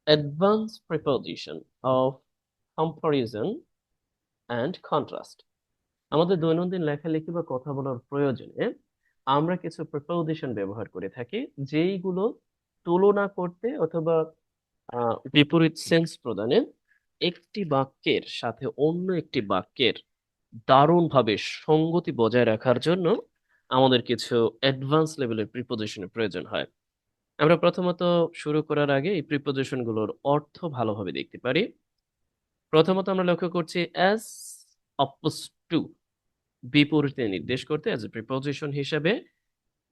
advanced preposition of comparison and contrast. আমাদের দৈনন্দিন লেখালেখি বা কথা বলার প্রয়োজনে আমরা কিছু প্রিপোজিশন ব্যবহার করে থাকি, যেইগুলো তুলনা করতে অথবা বিপরীত সেন্স প্রদানে একটি বাক্যের সাথে অন্য একটি বাক্যের দারুণভাবে সঙ্গতি বজায় রাখার জন্য আমাদের কিছু অ্যাডভান্স লেভেলের প্রিপোজিশনের প্রয়োজন হয়। আমরা প্রথমত শুরু করার আগে এই প্রিপোজিশন গুলোর অর্থ ভালোভাবে দেখতে পারি। প্রথমত আমরা লক্ষ্য করছি অ্যাজ অপোজ টু, বিপরীতে নির্দেশ করতে অ্যাজ এ প্রিপোজিশন হিসেবে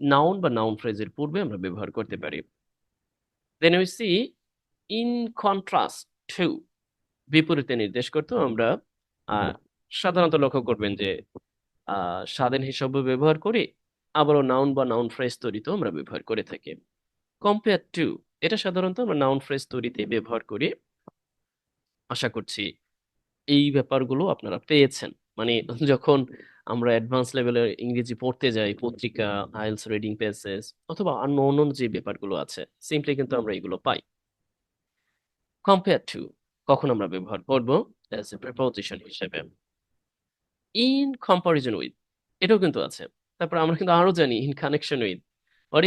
নাউন বা নাউন ফ্রেজের পূর্বে আমরা ব্যবহার করতে পারি। Then we see in contrast to, বিপরীতে নির্দেশ করতেও আমরা সাধারণত লক্ষ্য করবেন যে স্বাধীন হিসাবে ব্যবহার করি, আবারও নাউন বা নাউন ফ্রেজ তৈরিতেও আমরা ব্যবহার করে থাকি। কম্পেয়ার টু, এটা সাধারণত আমরা নাউন ফ্রেজ তৈরিতে ব্যবহার করি। আশা করছি এই ব্যাপারগুলো আপনারা পেয়েছেন। মানে যখন আমরা অ্যাডভান্স লেভেলের ইংরেজি পড়তে যাই, পত্রিকা, আইএলটিএস রিডিং প্যাসেজ অথবা অন্য যে ব্যাপারগুলো আছে, সিম্পলি কিন্তু আমরা এগুলো পাই। কম্পেয়ার টু কখন আমরা ব্যবহার করব অ্যাজ এ প্রিপোজিশন হিসেবে? ইন কম্পারিজন উইথ, এটাও কিন্তু আছে। তারপর আমরা কিন্তু আরো জানি ইন কানেকশন উইথ।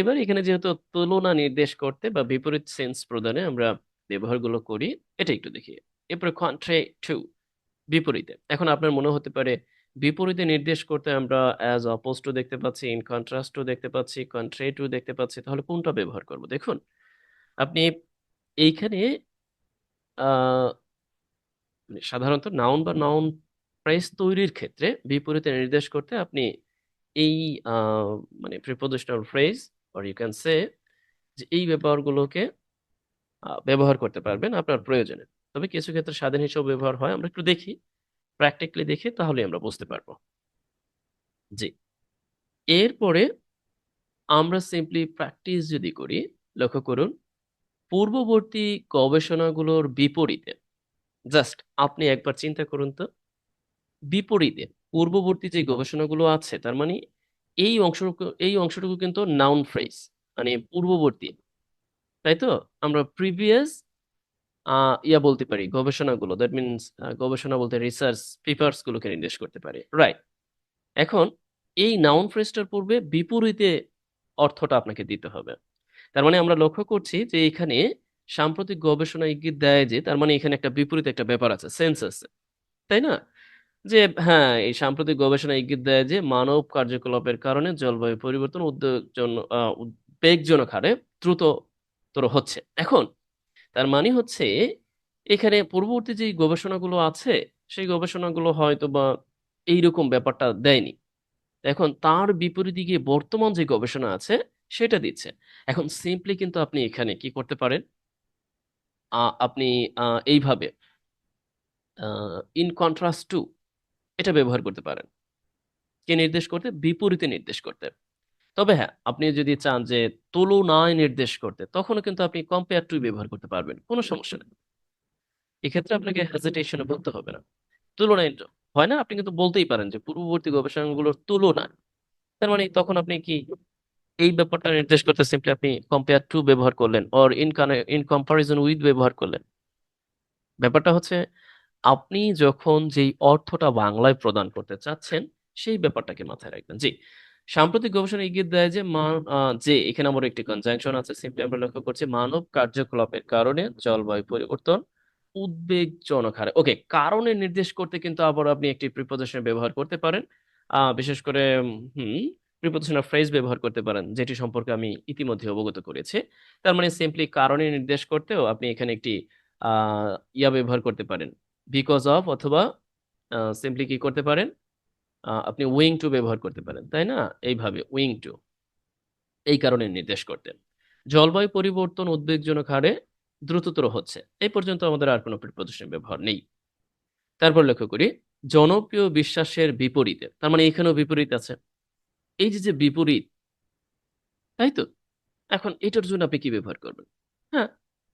এবার এখানে যেহেতু তুলনা নির্দেশ করতে বা বিপরীত সেন্স প্রদানে আমরা ব্যবহারগুলো করি, এটা একটু দেখি। এরপরে কন্ট্রে টু, বিপরীতে। এখন আপনার মনে হতে পারে বিপরীতে নির্দেশ করতে আমরা অ্যাজ অপোজ টু দেখতে পাচ্ছি, ইন কন্ট্রাস্ট টু দেখতে পাচ্ছি, কন্ট্রে টু দেখতে পাচ্ছি, তাহলে কোনটা ব্যবহার করব? দেখুন, আপনি এইখানে আহ মানে সাধারণত নাউন বা নাউন ফ্রেজ তৈরির ক্ষেত্রে বিপরীতে নির্দেশ করতে আপনি এই আহ, মানে prepositional phrase or you can say যে এই ব্যাপারগুলোকে ব্যবহার করতে পারবেন আপনার প্রয়োজনে। তবে কিছু ক্ষেত্রে স্বাধীন হিসেবে ব্যবহার হয়, আমরা একটু দেখি, প্র্যাকটিক্যালি দেখি, তাহলে আমরা বুঝতে পারবো। জি, এরপরে আমরা সিম্পলি প্র্যাকটিস যদি করি, লক্ষ্য করুন, পূর্ববর্তী গবেষণাগুলোর বিপরীতে, জাস্ট আপনি একবার চিন্তা করুন তো, বিপরীতে পূর্ববর্তী যে গবেষণাগুলো আছে, তার মানে এই অংশটুকু কিন্তু নাউন ফ্রেজ, মানে পূর্ববর্তী, তাই তো? আমরা প্রিভিয়াস ইয়া বলতে পারি গবেষণাগুলো, দ্যাট মিনস গবেষণা বলতে রিসার্চ পেপারস গুলোকে নির্দেশ করতে পারি, রাইট? এখন এই নাউন ফ্রেজটার পূর্বে বিপরীতে অর্থটা আপনাকে দিতে হবে। তার মানে আমরা লক্ষ্য করছি যে এখানে সাম্প্রতিক গবেষণা ইঙ্গিত দেয় যে, তার মানে এখানে একটা বিপরীত একটা ব্যাপার আছে, সেন্স আছে, তাই না? যে হ্যাঁ, এই সাম্প্রতিক গবেষণা ইঙ্গিত দেয় যে মানব কার্যকলাপের কারণে জলবায়ু পরিবর্তন উদ্বেগজনক হারে দ্রুততর হচ্ছে। এখন তার মানে হচ্ছে এখানে পূর্ববর্তী যে গবেষণাগুলো আছে, সেই গবেষণাগুলো হয়তো বা এইরকম ব্যাপারটা দেয়নি। এখন তার বিপরীতে গিয়ে বর্তমান যে গবেষণা আছে সেটা দিচ্ছে। এখন সিম্পলি কিন্তু আপনি এখানে কি করতে পারেন, আপনি এইভাবে ইন কন্ট্রাস্ট টু এটা ব্যবহার করতে পারেন, কে নির্দেশ করতে? বিপরীতে নির্দেশ করতে। তবে হ্যাঁ, আপনি যদি চান যে তুলনায় নির্দেশ করতে, তখনও কিন্তু আপনি কম্পেয়ার টু ব্যবহার করতে পারবেন, কোনো সমস্যা নেই। এক্ষেত্রে আপনাকে হেজিটেশনে ভুগতে হবে না। তুলনায় হয় না, আপনি কিন্তু বলতেই পারেন যে পূর্ববর্তী গবেষণাগুলোর তুলনায়, তার মানে তখন আপনি কি এই ব্যাপারটা নির্দেশ করতে সিম্পলি আপনি কম্পেয়ার টু ব্যবহার করলেন, অর ইন কম্পারিজন উইথ ব্যবহার করলেন। ব্যাপারটা হচ্ছে আপনি যখন যেই অর্থটা বাংলায় প্রদান করতে চাচ্ছেন, সেই ব্যাপারটাকে মাথায় রাখবেন। জি, সাম্প্রতিক গবেষণা ইঙ্গিত দেয় যে যে এখানে আমার একটি কনজাংশন আছে, সিম্পলি আমরা লক্ষ্য করছি মানব কার্যকলাপের কারণে জলবায়ু পরিবর্তন উদ্বেগজনক হারে। ওকে, কারণে নির্দেশ করতে কিন্তু আবার আপনি একটি প্রিপোজিশন ব্যবহার করতে পারেন। বিশেষ করে প্রিপোজিশনাল ফ্রেজ ব্যবহার করতে পারেন, যেটি সম্পর্কে আমি ইতিমধ্যে অবগত করেছি। তার মানে সিম্পলি কারণে নির্দেশ করতেও আপনি এখানে একটি ইয়া ব্যবহার করতে পারেন, বিকজ অফ, অথবা সিম্পলি কি করতে পারেন, আপনি উইং টু ব্যবহার করতে পারেন, তাই না? এইভাবে উইং টু, এই কারণে নির্দেশ করতে। জলবায়ু পরিবর্তন উদ্বেগজনক হারে দ্রুততর হচ্ছে, এই পর্যন্ত আমাদের আর কোনো প্রিপোজিশন ব্যবহার নেই। তারপর লক্ষ্য করি জনপ্রিয় বিশ্বাসের বিপরীতে, তার মানে এখানেও বিপরীত আছে। এই যে যে বিপরীত, তাই তো? এখন এটার জন্য আপনি কি ব্যবহার করবেন? হ্যাঁ,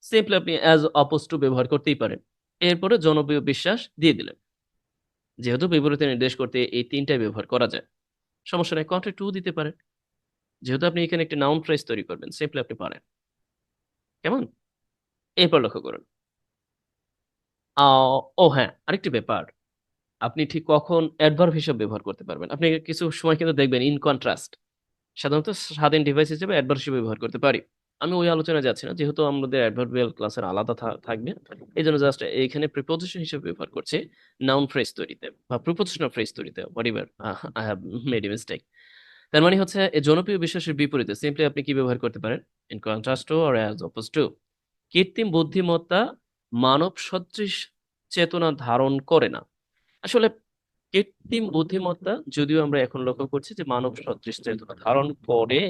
সিম্পলি আপনি অ্যাজ অপোজ টু ব্যবহার করতেই পারেন। এরপরে জনপ্রিয় বিশ্বাস দিয়ে দিলেন। যেহেতু বিপরীতে নির্দেশ করতে এই তিনটাই ব্যবহার করা যায়, সমস্যা নাই, কন্ট্রা টু দিতে পারেন। যেহেতু আপনি এখানে একটি নাউন ফ্রেজ তৈরি করবেন, সিম্পলি আপনি পারেন। কেমন? এরপর লক্ষ্য করুন। ও হ্যাঁ, আরেকটি ব্যাপার। আপনি ঠিক কখন অ্যাডভার্ব হিসেবে ব্যবহার করতে পারবেন। আপনি কিছু সময় কিন্তু দেখবেন ইন কন্ট্রাস্ট সাধারণত স্বাধীন ডিভাইস হিসেবে অ্যাডভার্ব হিসেবে ব্যবহার করতে পারি। আমি ওই আলোচনায় যাচ্ছি না। যেহেতু আমাদের অ্যাডভার্বিয়াল ক্লাসের আলাদা থাকবে। এইজন্য জাস্ট এইখানে প্রিপোজিশন হিসেবে ব্যবহার করছি নাউন ফ্রেজ তৈরিতে বা প্রিপোজিশনাল ফ্রেজ তৈরিতে। Whatever I have made a mistake. তার মানে হচ্ছে এই জনপ্রিয় বিশ্বাসের বিপরীতে সিম্পলি আপনি কি ব্যবহার করতে পারেন? In contrast to or as oppose to. কৃত্রিম বুদ্ধিমত্তা মানব সদৃশ চেতনা ধারণ করে না। আসলে কৃত্রিম বুদ্ধিমত্তা যদিও আমরা এখন লক্ষ্য করছি যে মানব সদৃশ চেতনা ধারণ করে,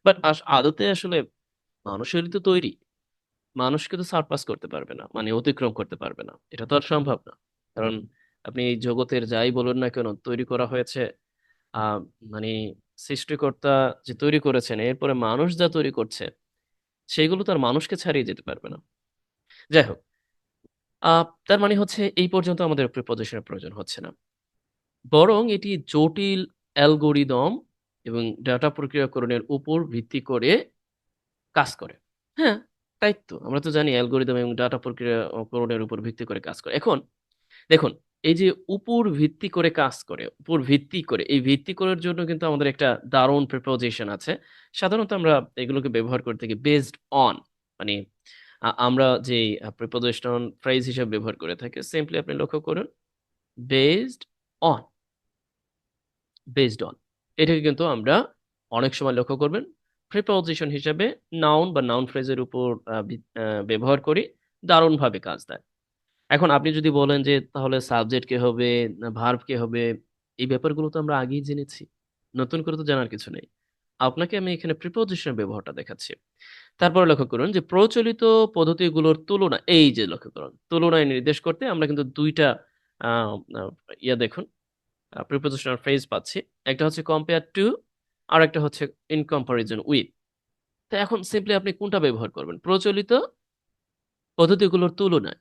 বাট আদতে আসলে মানুষেরই তো তৈরি। মানুষকে তো সারপাস করতে পারবে না, মানে অতিক্রম করতে পারবে না, এটা তো আর সম্ভব না। কারণ আপনি এই জগতের যাই বলুন না কেন তৈরি করা হয়েছে আহ মানে সৃষ্টিকর্তা যে তৈরি করেছেন, এরপরে মানুষ যা তৈরি করছে সেইগুলো তো আর মানুষকে ছাড়িয়ে যেতে পারবে না। যাই হোক, তার মানে হচ্ছে এই পর্যন্ত আমাদের প্রিপজিশনের প্রয়োজন হচ্ছে না, বরং এটি জটিল অ্যালগোরিদম এবং ডাটা প্রক্রিয়াকরণের উপর ভিত্তি করে কাজ করে। হ্যাঁ, তাই তো। আমরা তো জানি অ্যালগরিদম এবং ডাটা প্রক্রিয়াকরণের উপর ভিত্তি করে কাজ করে। এখন দেখুন, এই যে উপর ভিত্তি করে কাজ করে, উপর ভিত্তি করে, এই ভিত্তি করার জন্য কিন্তু আমাদের একটা দারুণ প্রিপোজিশন আছে। সাধারণত আমরা এগুলোকে ব্যবহার করে থাকি বেসড অন। মানে আমরা যে প্রিপোজিশন ফ্রেজ হিসেবে ব্যবহার করে থাকি, সিম্পলি আপনি লক্ষ্য করুন, বেসড অন, বেসড অন। এটাকে কিন্তু আমরা অনেক সময় লক্ষ্য করবেন প্রিপোজিশন হিসেবে নাউন বা নাউন ফ্রেজের উপর ব্যবহার করি, দারুণভাবে কাজ দেয়। এখন আপনি যদি বলেন যে তাহলে সাবজেক্ট কে হবে না ভার্ব কে হবে, এই ব্যাপারগুলো তো আমরা আগেই জেনেছি, নতুন করে তো জানার কিছু নেই। আপনাকে আমি এখানে প্রিপোজিশনের ব্যবহারটা দেখাচ্ছি। তারপরে লক্ষ্য করুন যে প্রচলিত পদ্ধতিগুলোর তুলনা, এই যে লক্ষ্য করুন, তুলনায় নির্দেশ করতে আমরা কিন্তু দুইটা আহ, আহ, দেখুন, প্রিপোজিশনাল ফ্রেজ পাচ্ছি। একটা হচ্ছে কম্পেয়ার টু, আর একটা হচ্ছে ইন কম্পারিজন উইথ। তো এখন সিম্পলি আপনি কোনটা ব্যবহার করবেন? প্রচলিত পদ্ধতিগুলোর তুলনায়,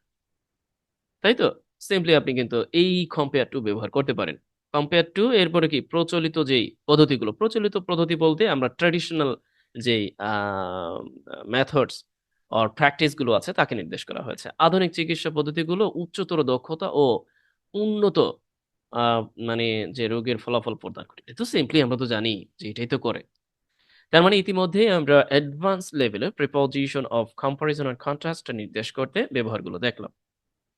তাই তো? সিম্পলি আপনি কিন্তু এই কম্পেয়ার টু ব্যবহার করতে পারেন। কম্পেয়ার টু এরপরে কি প্রচলিত যেই পদ্ধতিগুলো, প্রচলিত পদ্ধতি বলতে আমরা ট্র্যাডিশনাল যেই মেথডস অর প্র্যাকটিস গুলো আছে তাকে নির্দেশ করা হয়েছে। আধুনিক চিকিৎসা পদ্ধতিগুলো উচ্চতর দক্ষতা ও উন্নত আহ, মানে যে রোগের ফলাফল প্রদান করে। তো সিম্পলি আমরা তো জানি যে এটাই তো করে। তার মানে ইতিমধ্যে আমরা অ্যাডভান্স লেভেলে প্রিপজিশন অফ কম্পারিজন আর কন্ট্রাস্ট নির্দেশ করতে ব্যবহারগুলো দেখলাম।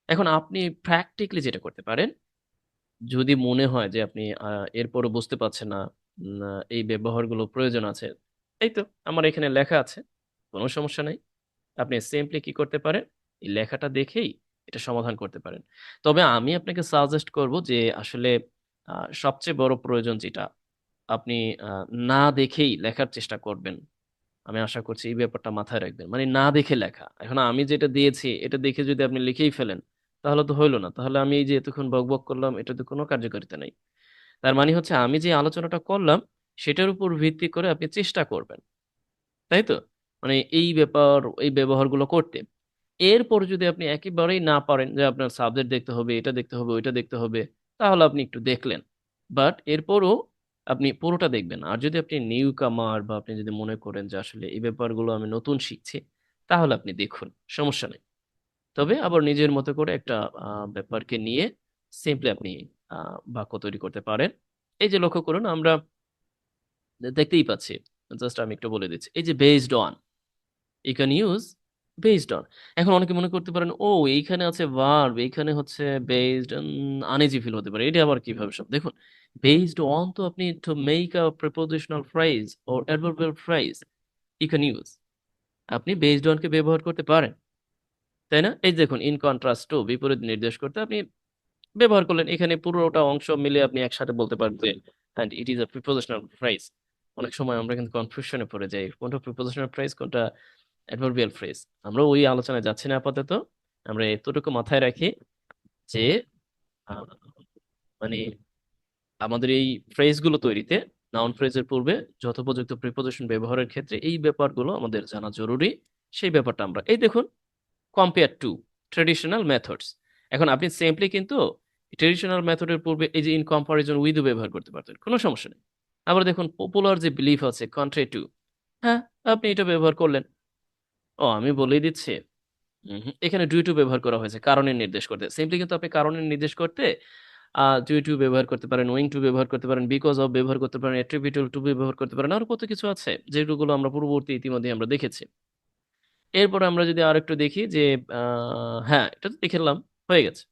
এখন আপনি প্র্যাকটিক্যালি যেটা করতে পারেন, যদি মনে হয় যে আপনি এরপরও বুঝতে পারছেন না, এই ব্যবহারগুলো প্রয়োজন আছে, এই তো আমার এখানে লেখা আছে, কোনো সমস্যা নাই। আপনি সিম্পলি কি করতে পারেন, এই লেখাটা দেখেই এটা সমাধান করতে পারেন। তবে আমি আপনাকে সাজেস্ট করব যে আসলে সবচেয়ে বড় প্রয়োজন যেটা, আপনি না দেখেই লেখার চেষ্টা করবেন। আমি আশা করছি এই ব্যাপারটা মাথায় রাখবেন, মানে না দেখে লেখা। এখন আমি যেটা দিয়েছি এটা দেখে যদি আপনি লিখেই ফেলেন, তাহলে তো হইলো না। তাহলে আমি এই যে এতক্ষণ বক বক করলাম, এটাতে কোনো কার্যকারিতা নেই। তার মানে হচ্ছে আমি যে আলোচনাটা করলাম সেটার উপর ভিত্তি করে আপনি চেষ্টা করবেন, তাই তো? মানে এই ব্যাপার, এই ব্যবহারগুলো করতে। এরপর যদি আপনি একেবারেই না পারেন যে আপনার সাবজেক্ট দেখতে হবে, এটা দেখতে হবে, ওইটা দেখতে হবে, তাহলে আপনি একটু দেখলেন, বাট এরপরও আপনি পুরোটা দেখবেন। আর যদি আপনি নিউ কামার বা আপনি যদি মনে করেন যে আসলে এই ব্যাপারগুলো আমি নতুন শিখছি, তাহলে আপনি দেখুন, সমস্যা নেই। তবে আবার নিজের মতো করে একটা ব্যাপারকে নিয়ে সিম্পলি আপনি বাক্য তৈরি করতে পারেন। এই যে লক্ষ্য করুন, আমরা দেখতেই পাচ্ছি, জাস্ট আমি একটু বলে দিচ্ছি, এই যে based on, you can use based on. এখন অনেকে মনে করতে পারেন, ও এইখানে আছে ভার্ব, এইখানে হচ্ছে বেসড, আনইজি ফিল হতে পারে, এটা আবার কিভাবে সব। দেখুন, বেসড অন তো আপনি to make a prepositional phrase or adverbial phrase you can use, আপনি বেসড অন কে ব্যবহার করতে পারেন, তাই না? এই যে দেখুন, ইন কন্ট্রাস্ট টু, বিপরীত নির্দেশ করতে আপনি ব্যবহার করলেন। এখানে পুরোটা অংশ মিলে আপনি একসাথে বলতে পারেন যে and it is a prepositional phrase। অনেক সময় আমরা কিন্তু কনফিউশনে পড়ে যাই, কোনটা প্রিপোজিশনাল ফ্রেজ কোনটা অ্যাডভার্বিয়াল ফ্রেজ। আমরা ওই আলোচনায় যাচ্ছি না আপাতত। আমরা এতটুকু মাথায় রাখি যে আহ, মানে আমাদের এই ফ্রেজগুলো তৈরিতে নাউন ফ্রেজের পূর্বে যথোপযুক্ত প্রিপোজিশন ব্যবহারের ক্ষেত্রে এই ব্যাপারগুলো আমাদের জানা জরুরি। সেই ব্যাপারটা আমরা এই দেখুন, কম্পেয়ার টু ট্রেডিশনাল মেথডস। এখন আপনি সিম্পলি কিন্তু ট্রেডিশনাল মেথডের পূর্বে এই যে ইন কম্পারিজন উইথও ব্যবহার করতে পারতেন, কোনো সমস্যা নেই। আবার দেখুন, পপুলার যে বিলিফ আছে কন্ট্রে টু, হ্যাঁ, আপনি এটা ব্যবহার করলেন। ও আমি বলেই দিচ্ছি, এখানে ডিউ টু ব্যবহার করা হয়েছে কারণের নির্দেশ করতে। সিম্পলি কিন্তু আপনি কারণের নির্দেশ করতে ডিউ টু ব্যবহার করতে পারেন, ওয়িং টু ব্যবহার করতে পারেন, বিকজ অফ ব্যবহার করতে পারেন, অ্যাট্রিবিউটাল টু ব্যবহার করতে পারেন, আরো কত কিছু আছে যেগুলো আমরা পূর্ববর্তী ইতিমধ্যে আমরা দেখেছি। এরপর আমরা যদি আরেকটু দেখি যে হ্যাঁ, এটা তো দেখলাম, হয়ে গেছে।